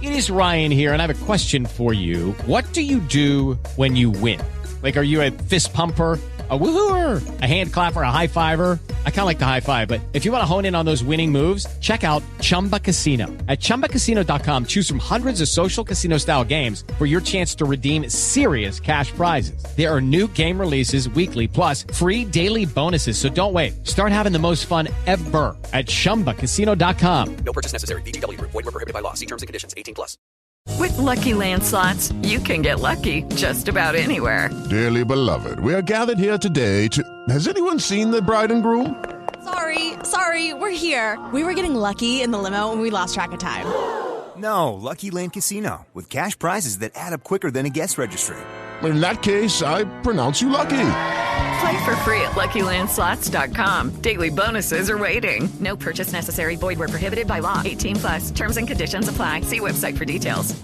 It is Ryan here, and I have a question for you. What do you do when you win? Like, are you a fist pumper, a woohooer, a hand clapper, a high fiver? I kind of like the high five, but if you want to hone in on those winning moves, check out Chumba Casino. At ChumbaCasino.com, choose from hundreds of social casino-style games for your chance to redeem serious cash prizes. There are new game releases weekly, plus free daily bonuses. So don't wait. Start having the most fun ever at ChumbaCasino.com. No purchase necessary. VGW Group. Void where prohibited by law. See terms and conditions. 18+. With Lucky Land Slots, you can get lucky just about anywhere. Dearly beloved, we are gathered here today to... Has anyone seen the bride and groom? Sorry, we're here. We were getting lucky in the limo and we lost track of time. No, Lucky Land Casino, with cash prizes that add up quicker than a guest registry. In that case, I pronounce you lucky. Play for free at LuckyLandSlots.com. Daily bonuses are waiting. No purchase necessary. Void where prohibited by law. 18+. Terms and conditions apply. See website for details.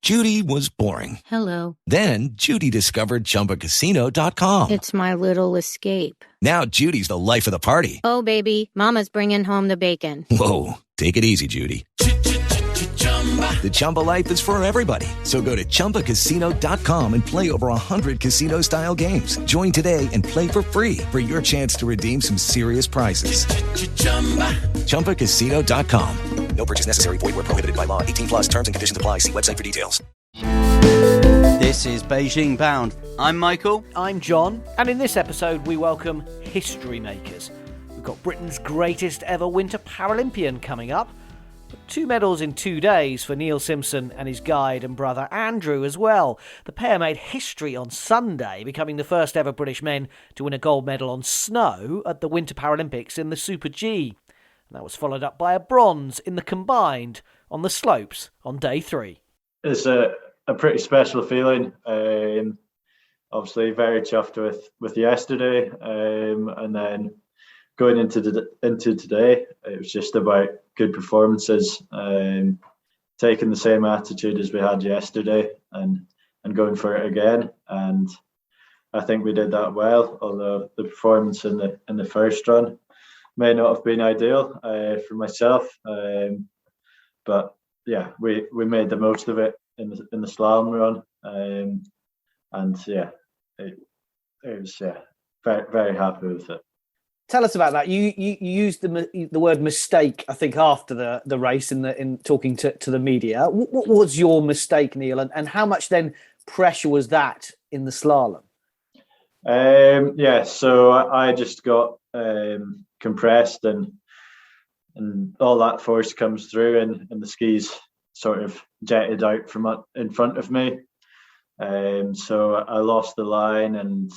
Judy was boring. Hello. Then Judy discovered ChumbaCasino.com. It's my little escape. Now Judy's the life of the party. Oh, baby, mama's bringing home the bacon. Whoa, take it easy, Judy. The Chumba life is for everybody. So go to ChumbaCasino.com and play over 100 casino-style games. Join today and play for free for your chance to redeem some serious prizes. ChumbaCasino.com. No purchase necessary. Void where prohibited by law. 18+. Terms and conditions apply. See website for details. This is Beijing Bound. I'm Michael. I'm John. And in this episode, we welcome history makers. We've got Britain's greatest ever Winter Paralympian coming up. 2 medals in 2 days for Neil Simpson and his guide and brother Andrew as well. The pair made history on Sunday, becoming the first ever British men to win a gold medal on snow at the Winter Paralympics in the Super G. And that was followed up by a bronze in the combined on the slopes on day 3. It's a pretty special feeling. Obviously very chuffed with yesterday, and then going into today, it was just about good performances, taking the same attitude as we had yesterday and going for it again. And I think we did that well, although the performance in the first run may not have been ideal for myself. But yeah, we made the most of it in the slalom run. And yeah, it was very, very happy with it. Tell us about that. You used the word mistake, I think, after the race in talking to the media. What was your mistake, Neil, and how much then pressure was that in the slalom? So I just got compressed and all that force comes through and the skis sort of jetted out from in front of me. So I lost the line and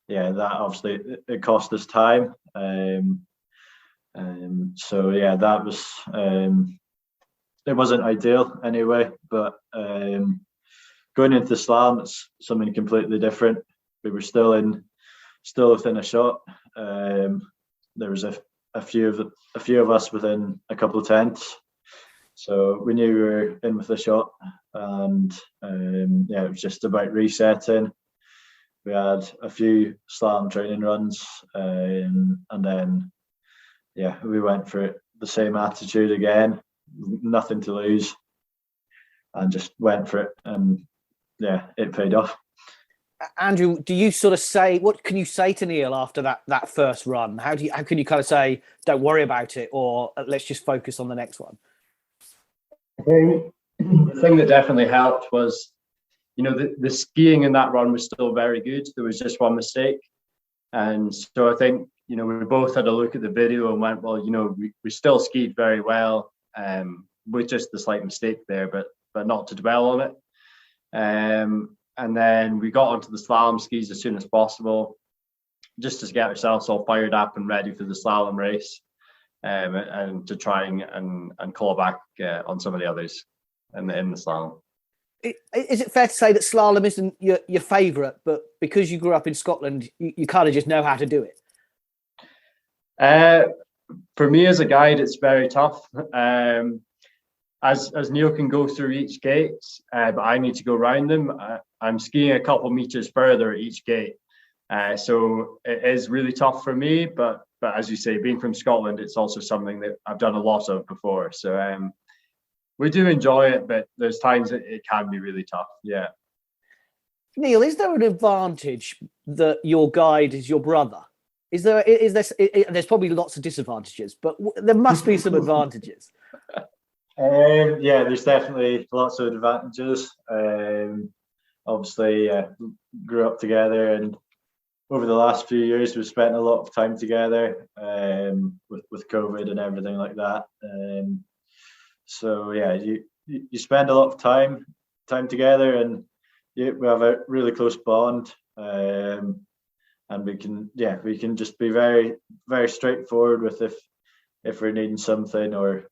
that obviously it cost us time. That was it wasn't ideal anyway, but going into the slalom, it's something completely different. We were still within a shot. There was a few of us within a couple of tenths, so we knew we were in with a shot, and it was just about resetting. We had a few slalom training runs, and then we went for it, the same attitude again, nothing to lose, and just went for it, and it paid off. Andrew, do you sort of say, what can you say to Neil after that first run? How can you kind of say, don't worry about it, or let's just focus on the next one? I think the thing that definitely helped was, the skiing in that run was still very good. There was just one mistake. And so I think, we both had a look at the video and went, well, we still skied very well, with just the slight mistake there, but not to dwell on it. And then we got onto the slalom skis as soon as possible, just to get ourselves all fired up and ready for the slalom race, and to try and claw back on some of the others in the slalom. Is it fair to say that slalom isn't your favourite, but because you grew up in Scotland, you kind of just know how to do it? For me as a guide, it's very tough. As Neil can go through each gate, but I need to go around them. I'm skiing a couple meters further at each gate. So it is really tough for me, but as you say, being from Scotland, it's also something that I've done a lot of before. So we do enjoy it, but there's times it can be really tough. Yeah. Neil, is there an advantage that your guide is your brother? There's probably lots of disadvantages, but there must be some advantages. Yeah, there's definitely lots of advantages. Obviously, grew up together, and over the last few years, we've spent a lot of time together with COVID and everything like that. So yeah, you spend a lot of time together, and we have a really close bond. And we can just be very, very straightforward with if we're needing something or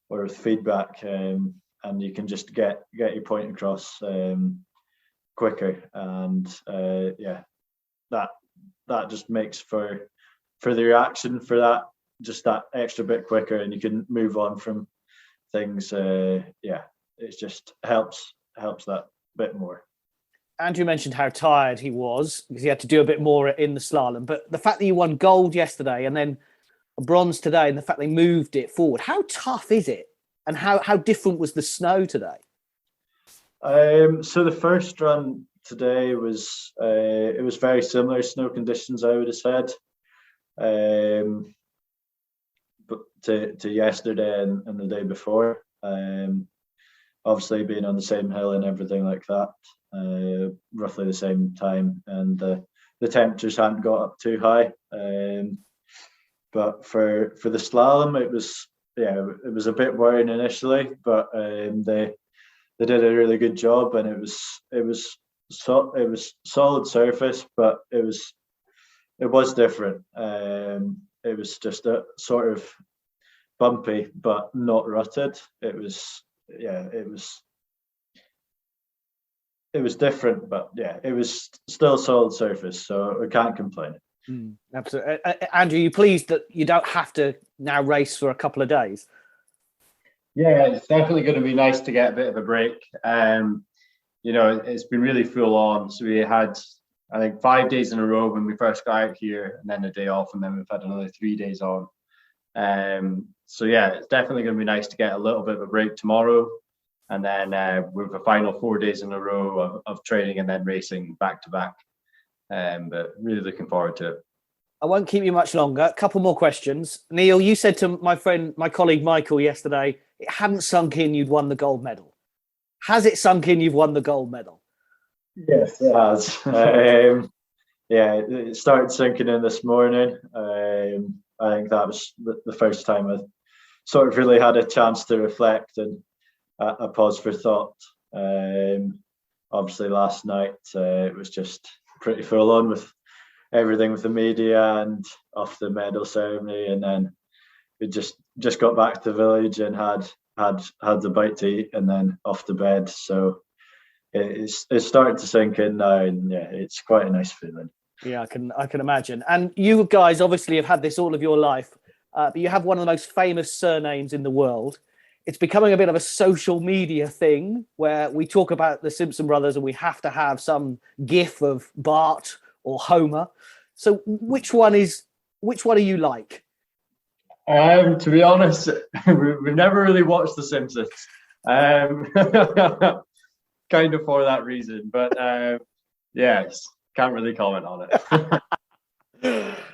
with feedback, and you can just get your point across quicker, and that just makes for the reaction for that extra bit quicker, and you can move on from things. It just helps that bit more. Andrew mentioned how tired he was because he had to do a bit more in the slalom, but the fact that you won gold yesterday and then a bronze today, and the fact they moved it forward, how tough is it? And how different was the snow today? So the first run today was it was very similar snow conditions, I would have said, but to yesterday and the day before. Obviously being on the same hill and everything like that, roughly the same time, and the temperatures hadn't got up too high. But for the slalom, it was a bit worrying initially, but they did a really good job, and it was solid surface, but it was different. It was just a sort of bumpy, but not rutted. It was different, but it was still solid surface, so we can't complain. Absolutely. Andrew, are you pleased that you don't have to now race for a couple of days? Yeah, it's definitely going to be nice to get a bit of a break. It's been really full on. So we had, I think, 5 days in a row when we first got out here, and then a day off, and then we've had another 3 days on. So yeah, it's definitely going to be nice to get a little bit of a break tomorrow, and then with a final 4 days in a row of training and then racing back to back. But really looking forward to it. I won't keep you much longer. A couple more questions. Neil, you said to my colleague Michael yesterday, it hadn't sunk in you'd won the gold medal. Has it sunk in you've won the gold medal? Yes, it has. It started sinking in this morning. I think that was the first time I sort of really had a chance to reflect and a pause for thought. Obviously last night it was just pretty full on with everything with the media and off the medal ceremony, and then we just got back to the village and had the bite to eat and then off to bed. So it's starting to sink in now, and it's quite a nice feeling. Yeah, I can imagine. And you guys obviously have had this all of your life, but you have one of the most famous surnames in the world. It's becoming a bit of a social media thing where we talk about the Simpson brothers and we have to have some gif of Bart or Homer. So which one are you like? To be honest, we've never really watched The Simpsons. Kind of for that reason, but yes, can't really comment on it.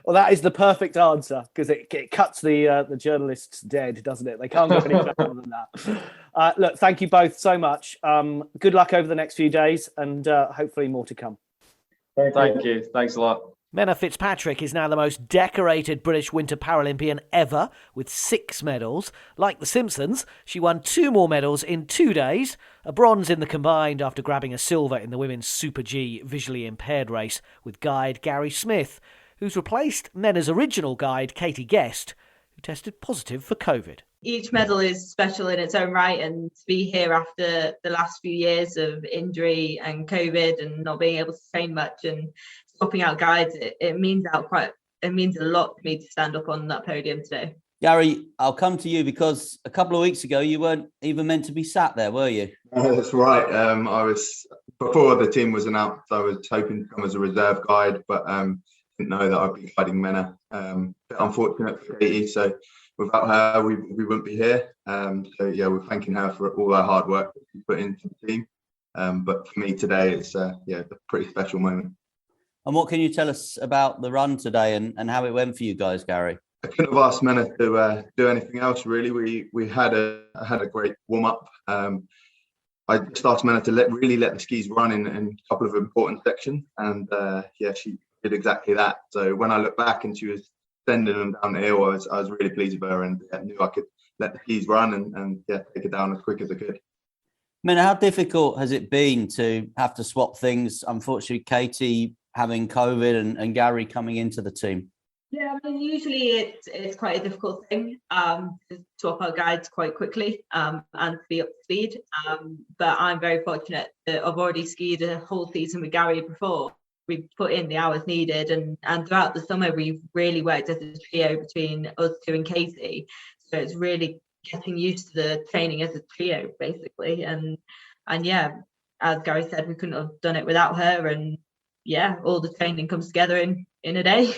Well, that is the perfect answer, because it cuts the journalists dead, doesn't it? They can't go any better than that. Look, thank you both so much. Good luck over the next few days, and hopefully more to come. Thank you. Thanks a lot. Menna Fitzpatrick is now the most decorated British Winter Paralympian ever, with 6 medals. Like the Simpsons, she won 2 more medals in 2 days, a bronze in the combined after grabbing a silver in the women's Super G visually impaired race with guide Gary Smith, who's replaced Menna's original guide, Katie Guest, who tested positive for COVID. Each medal is special in its own right, and to be here after the last few years of injury and COVID and not being able to train much and swapping out guides, it means a lot to me to stand up on that podium today. Gary, I'll come to you because a couple of weeks ago you weren't even meant to be sat there, were you? That's right. I was, before the team was announced, I was hoping to come as a reserve guide, but didn't know that I'd be guiding Menna. Bit unfortunate for Katie, so without her, we wouldn't be here. So yeah, we're thanking her for all our hard work that she put into the team. But for me today, it's a pretty special moment. And what can you tell us about the run today and how it went for you guys, Gary? I couldn't have asked Menna to do anything else really. We had a great warm up. I just asked Menna to let the skis run in a couple of important sections, and she did exactly that. So when I look back and she was sending them down the hill, I was really pleased with her, and knew I could let the skis run and take it down as quick as I could. Menna, how difficult has it been to have to swap things? Unfortunately, Katie having COVID and Gary coming into the team. Yeah, I mean, usually it's quite a difficult thing to swap our guides quite quickly and to be up to speed. But I'm very fortunate that I've already skied a whole season with Gary before. We've put in the hours needed, and throughout the summer we've really worked as a trio between us two and Katie. So it's really getting used to the training as a trio, basically. And yeah, as Gary said, we couldn't have done it without her. And yeah, all the training comes together in a day.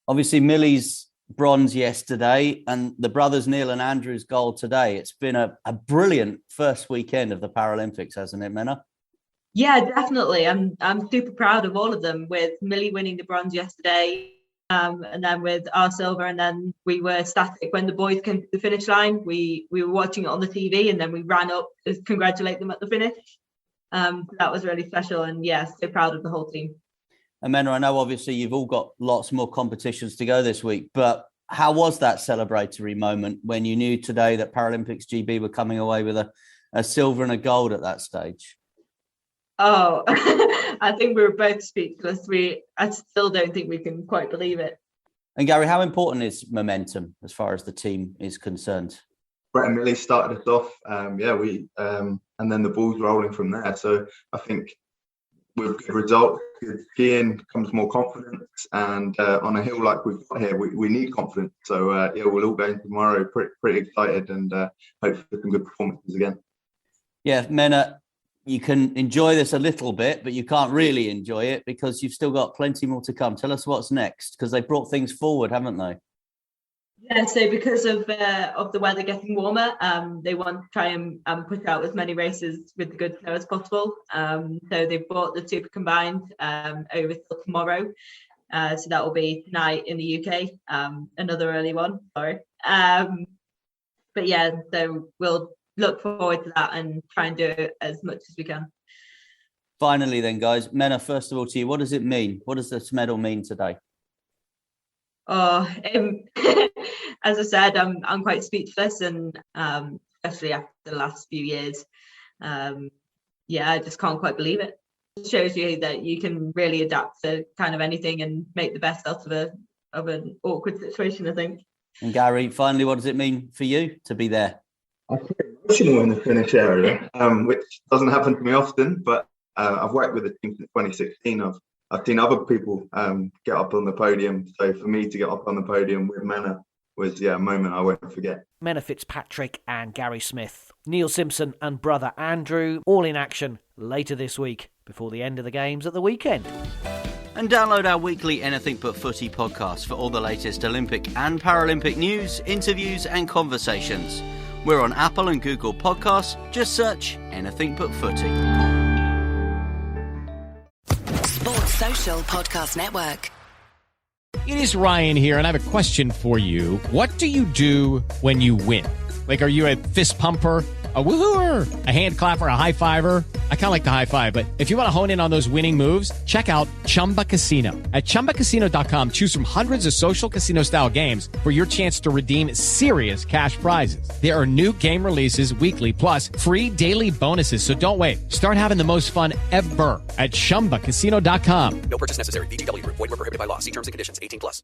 Obviously, Millie's bronze yesterday and the brothers Neil and Andrew's gold today. It's been a brilliant first weekend of the Paralympics, hasn't it, Menna? Yeah, definitely. I'm super proud of all of them, with Millie winning the bronze yesterday, and then with our silver, and then we were static when the boys came to the finish line. We were watching it on the TV, and then we ran up to congratulate them at the finish. That was really special, and yeah, so proud of the whole team. And Menna, I know obviously you've all got lots more competitions to go this week, but how was that celebratory moment when you knew today that Paralympics GB were coming away with a silver and a gold at that stage? Oh, I think we were both speechless. I still don't think we can quite believe it. And Gary, how important is momentum as far as the team is concerned? Brett and Millie started us off, and then the ball's rolling from there. So I think with good results, good skiing comes more confidence, and on a hill like we've got here, we need confidence. So we'll all go in tomorrow pretty excited, and hope for some good performances again. Yeah, Menna, you can enjoy this a little bit, but you can't really enjoy it because you've still got plenty more to come. Tell us what's next, because they brought things forward, haven't they? Yeah, so because of the weather getting warmer, they want to try and push out as many races with the good snow as possible. So they've brought the Super Combined over till tomorrow. So that will be tonight in the UK, another early one, sorry. But yeah, so we'll look forward to that and try and do it as much as we can. Finally then, guys, Menna, first of all to you, what does it mean? What does this medal mean today? Oh, as I said, I'm quite speechless, and especially after the last few years, I just can't quite believe it. It shows you that you can really adapt to kind of anything and make the best out of an awkward situation, I think. And Gary, finally, what does it mean for you to be there? I feel emotional in the finish area, which doesn't happen to me often, but I've worked with the team since 2016. I've seen other people get up on the podium. So for me to get up on the podium with Menna was a moment I won't forget. Menna Fitzpatrick and Gary Smith, Neil Simpson and brother Andrew, all in action later this week before the end of the games at the weekend. And download our weekly Anything But Footy podcast for all the latest Olympic and Paralympic news, interviews and conversations. We're on Apple and Google Podcasts. Just search Anything But Footy. Sports Social Podcast Network. It is Ryan here, and I have a question for you. What do you do when you win? Like, are you a fist pumper, a woohooer, a hand clapper, a high fiver? I kind of like the high five, but if you want to hone in on those winning moves, check out Chumba Casino. At ChumbaCasino.com, choose from hundreds of social casino-style games for your chance to redeem serious cash prizes. There are new game releases weekly, plus free daily bonuses. So don't wait. Start having the most fun ever at ChumbaCasino.com. No purchase necessary. VGW Group. Void where prohibited by law. See terms and conditions. 18+.